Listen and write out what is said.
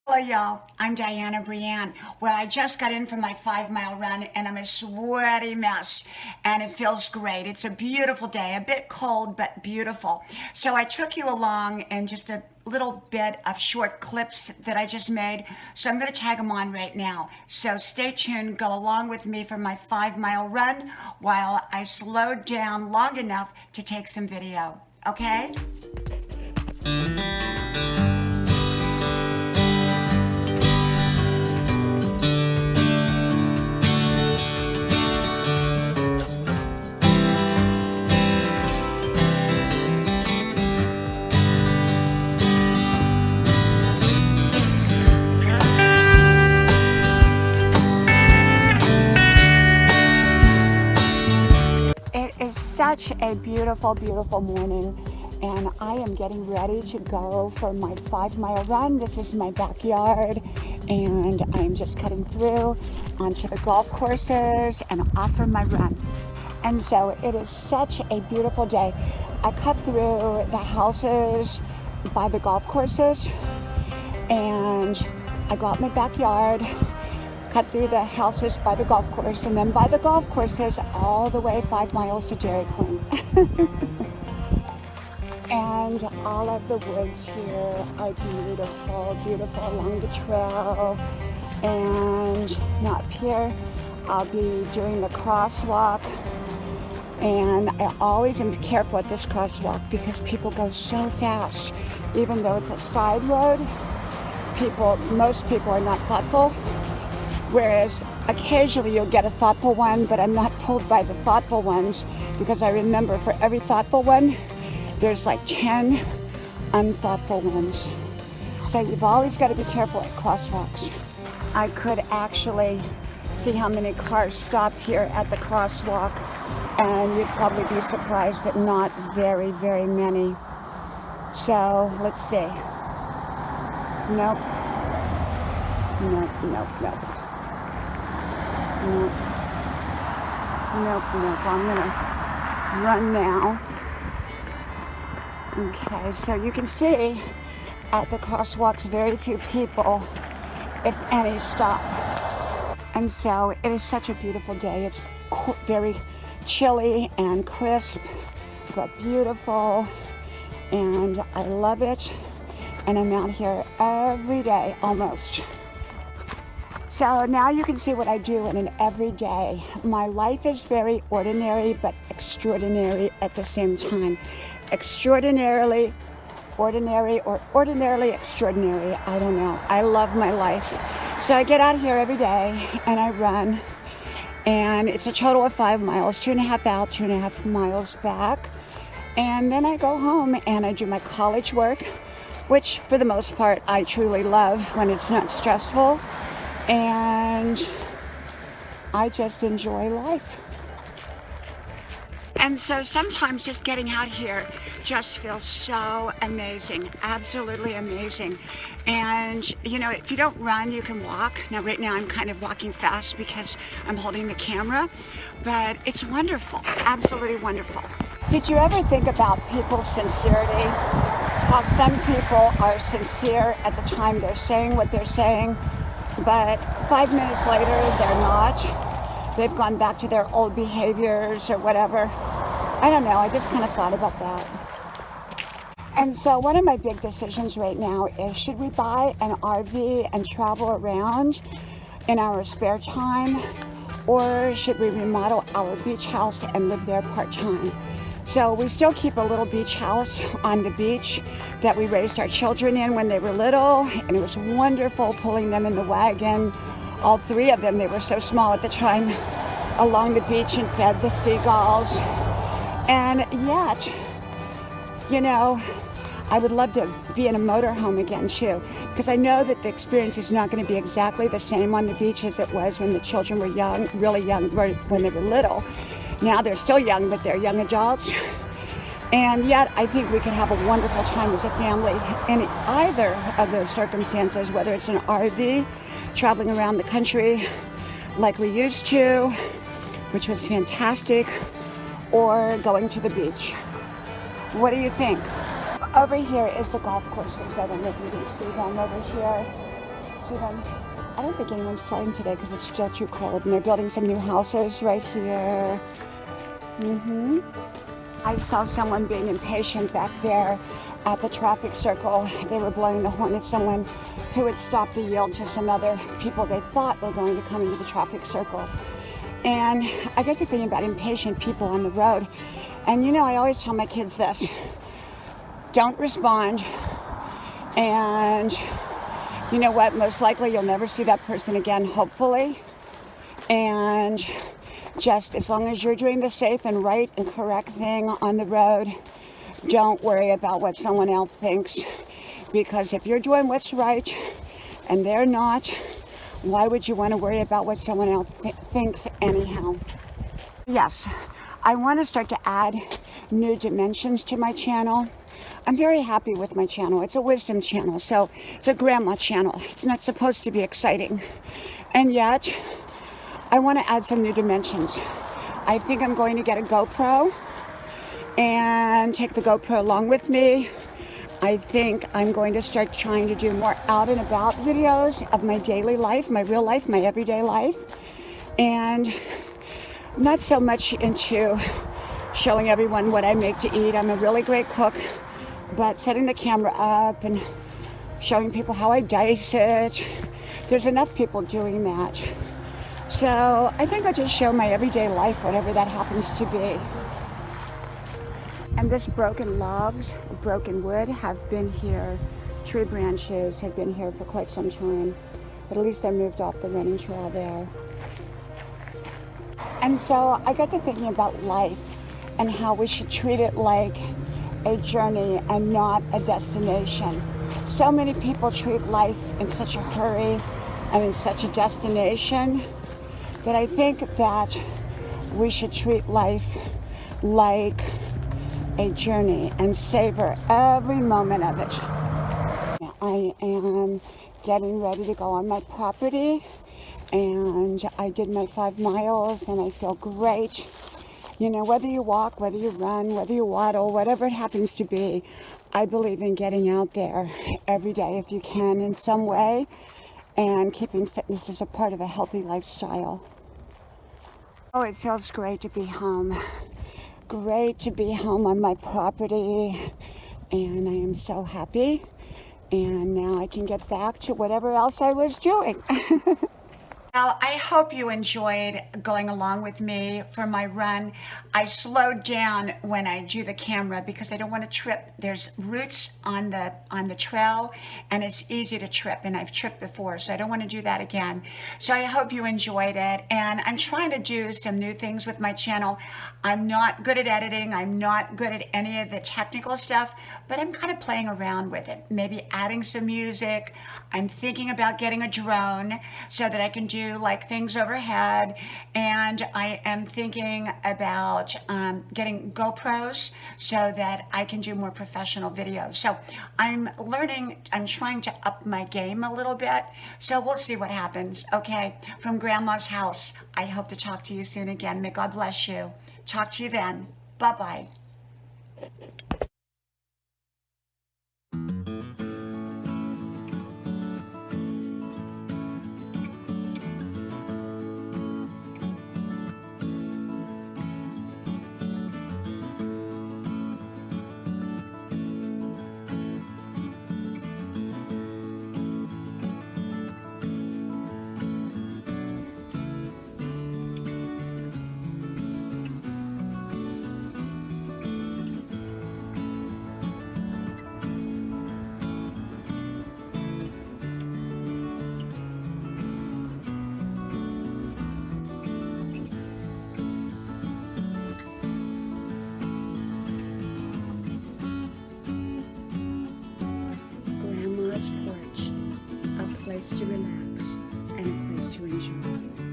Hello y'all, I'm Diana Brianne. Well, I just got in from my 5-mile run and I'm a sweaty mess and it feels great. It's a beautiful day, a bit cold but beautiful. So I took you along in just a little bit of short clips that I just made. So I'm going to tag them on right now. So stay tuned, go along with me for my 5-mile run while I slowed down long enough to take some video. Okay? It is such a beautiful, beautiful morning, and I am getting ready to go for my 5-mile run. This is my backyard, and I'm just cutting through onto the golf courses and off for my run. And so it is such a beautiful day. I cut through the houses by the golf courses, and I go out my backyard, cut through the houses by the golf course, and then by the golf courses all the way 5 miles to Dairy Queen. And all of the woods here are beautiful, beautiful along the trail. And now up here, I'll be doing the crosswalk. And I always am careful at this crosswalk because people go so fast. Even though it's a side road, most people are not thoughtful. Whereas occasionally you'll get a thoughtful one, but I'm not fooled by the thoughtful ones because I remember for every thoughtful one, there's like 10 unthoughtful ones. So you've always got to be careful at crosswalks. I could actually see how many cars stop here at the crosswalk, and you'd probably be surprised at not very, very many. So let's see. Nope. Nope, nope, nope. Nope. Nope, nope. I'm gonna run now. Okay, so you can see at the crosswalks very few people, if any, stop. And so it is such a beautiful day. It's very chilly and crisp, but beautiful, and I love it. And I'm out here every day, almost. So now you can see what I do in an everyday. My life is very ordinary, but extraordinary at the same time. Extraordinarily ordinary, or ordinarily extraordinary, I don't know. I love my life. So I get out here every day and I run, and it's a total of 5 miles, 2.5 out, 2.5 miles back. And then I go home and I do my college work, which for the most part I truly love when it's not stressful. And I just enjoy life. And so sometimes just getting out here just feels so amazing, absolutely amazing. And you know, if you don't run, you can walk. Now right now I'm kind of walking fast because I'm holding the camera, but it's wonderful, absolutely wonderful. Did you ever think about people's sincerity? How some people are sincere at the time they're saying what they're saying, but 5 minutes later they're not. They've gone back to their old behaviors or whatever. I don't know, I just kind of thought about that. And so one of my big decisions right now is, should we buy an RV and travel around in our spare time, or should we remodel our beach house and live there part-time? So we still keep a little beach house on the beach that we raised our children in when they were little, and it was wonderful pulling them in the wagon, all 3 of them, they were so small at the time, along the beach and fed the seagulls. And yet, you know, I would love to be in a motorhome again too, because I know that the experience is not going to be exactly the same on the beach as it was when the children were young, really young, when they were little. Now they're still young, but they're young adults. And yet I think we could have a wonderful time as a family in either of those circumstances, whether it's an RV, traveling around the country like we used to, which was fantastic, or going to the beach. What do you think? Over here is the golf courses. I don't know if you can see them over here. see them. I don't think anyone's playing today because it's still too cold, and they're building some new houses right here. I saw someone being impatient back there at the traffic circle. They were blowing the horn at someone who had stopped to yield to some other people they thought were going to come into the traffic circle. And I get to thinking about impatient people on the road. And you know, I always tell my kids this: don't respond. And you know what? Most likely you'll never see that person again, hopefully. And just as long as you're doing the safe and right and correct thing on the road, don't worry about what someone else thinks. Because if you're doing what's right and they're not, why would you want to worry about what someone else thinks anyhow? Yes, I want to start to add new dimensions to my channel. I'm very happy with my channel. It's a wisdom channel, so it's a grandma channel. It's not supposed to be exciting. And yet, I want to add some new dimensions. I think I'm going to get a GoPro and take the GoPro along with me. I think I'm going to start trying to do more out and about videos of my daily life, my real life, my everyday life. And not so much into showing everyone what I make to eat. I'm a really great cook. But setting the camera up and showing people how I dice it, there's enough people doing that. So I think I'll just show my everyday life, whatever that happens to be. And this broken logs, broken wood have been here. Tree branches have been here for quite some time. But at least I moved off the running trail there. And so I got to thinking about life and how we should treat it like a journey and not a destination. So many people treat life in such a hurry and in such a destination that I think that we should treat life like a journey and savor every moment of it. I am getting ready to go on my property, and I did my 5 miles and I feel great. You know, whether you walk, whether you run, whether you waddle, whatever it happens to be, I believe in getting out there every day if you can in some way, and keeping fitness as a part of a healthy lifestyle. Oh, it feels great to be home. Great to be home on my property, and I am so happy. And now I can get back to whatever else I was doing. Well, I hope you enjoyed going along with me for my run. I slowed down when I do the camera because I don't want to trip. There's roots on the trail, and it's easy to trip, and I've tripped before, so I don't want to do that again. So I hope you enjoyed it, and I'm trying to do some new things with my channel. I'm not good at editing. I'm not good at any of the technical stuff, but I'm kind of playing around with it, maybe adding some music. I'm thinking about getting a drone so that I can do like things overhead, and I am thinking about getting GoPros so that I can do more professional videos. So I'm learning, I'm trying to up my game a little bit, so we'll see what happens. Okay, from Grandma's house, I hope to talk to you soon again. May God bless you. Talk to you then. Bye-bye. Porch, a place to relax and a place to enjoy.